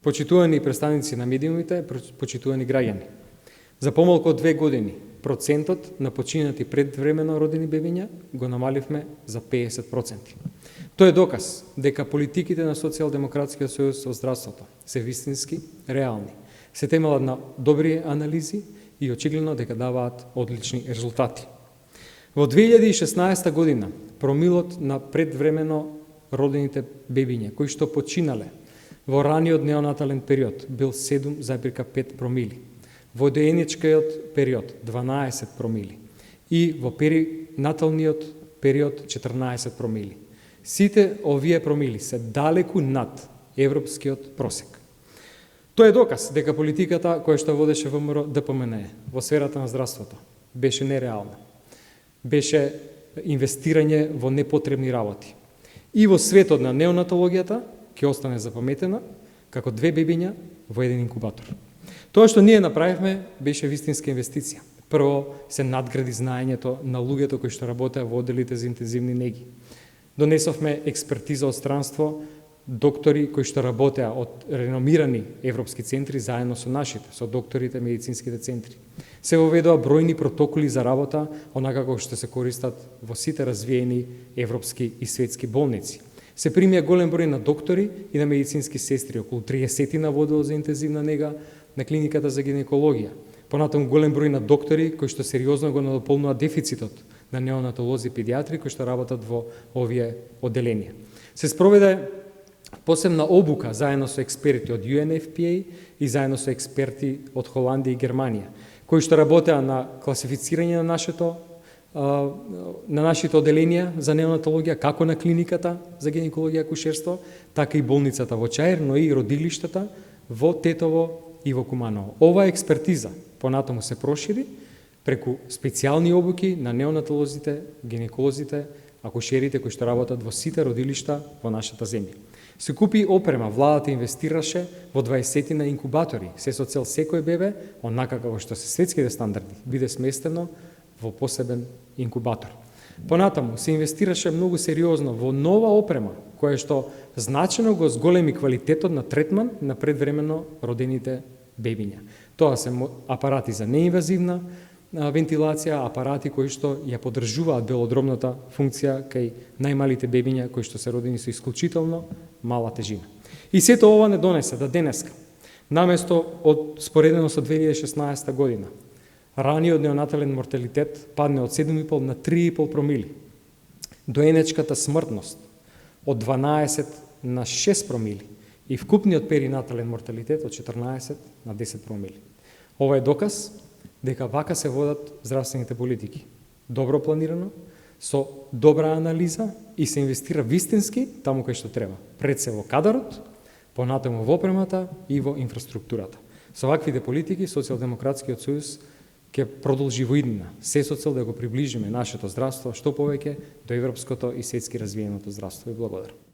Почитувани представници на медиумите, почитувани граѓани. За помалку од 2 години, процентот на починати предвремено родени бебиња го намаливме за 50%. Тоа е доказ дека политиките на Социјалдемократскиот сојуз од здравството се вистински реални, се темелат на добри анализи и очигледно дека даваат одлични резултати. Во 2016 година промилот на предвремено родените бебиња кои што починале во раниот неонатален период бил 7,5 промили, во доеничкиот период 12 промили и во перинаталниот период 14 промили. Сите овие промили се далеку над европскиот просек. Тоа е доказ дека политиката која што водеше ВМРО ДПМН во сферата на здравството беше нереална. Беше инвестирање во непотребни работи. И во светот на неонатологијата ќе остане запаметена како 2 бебиња во еден инкубатор. Тоа што ние направивме беше вистинска инвестиција. Прво се надгради знаењето на луѓето кои што работеа во одделите за интензивни неги. Донесовме експертиза од странство, доктори кои што работеа од реномирани европски центри заедно со нашите, со докторите медицинските центри. Се воведоа бројни протоколи за работа, онака како што се користат во сите развиени европски и светски болници. Се примија голем број на доктори и на медицински сестри, околу 30 на водел за интензивна нега на клиниката за гинекологија. Понатаму голем број на доктори кои што сериозно го надополнуваат дефицитот на неонатолози и педиатри кои што работат во овие одделенија. Се спроведе посебна обука заедно со експерти од UNFPA и заедно со експерти од Холандија и Германија, кои што работеа на класифицирање на нашите одделенија за неонатологија, како на клиниката за гинекологија и акушерство, така и болницата во Чаир, но и родилиштата во Тетово и во Куманово. Оваа експертиза понатаму се прошири преку специјални обуки на неонатолозите, гинеколозите, акушерите кои што работат во сите родилишта во нашата земја. Се купи опрема, владата инвестираше во 20 на инкубатори, се со цел секој бебе, онака како што се светските стандарди, биде сместено во посебен инкубатор. Понатаму се инвестираше многу сериозно во нова опрема, која што значено го зголеми квалитетот на третман на предвремено родените бебиња. Тоа се апарати за неинвазивна вентилација, апарати кои што ја поддржуваат белодробната функција кај најмалите бебиња кои што се родени со исклучително мала тежина. И сето ова не донесе да денеска, наместо од споредено со 2016 година, раниот неонатален морталитет падне од 7,5 на 3,5 промили. Доенечката смртност од 12 на 6 промили и вкупниот перинатален морталитет од 14 на 10 промили. Ова е доказ дека вака се водат здравствените политики. Добро планирано, со добра анализа и се инвестира вистински таму кај што треба. Пред се во кадарот, понатаму во опремата и во инфраструктурата. Со ваквите политики Социјалдемократскиот сојуз ќе продолжи во иднина, се со цел да го приближиме нашето здравство што повеќе до европското и светски развиеното здравство. И благодарам.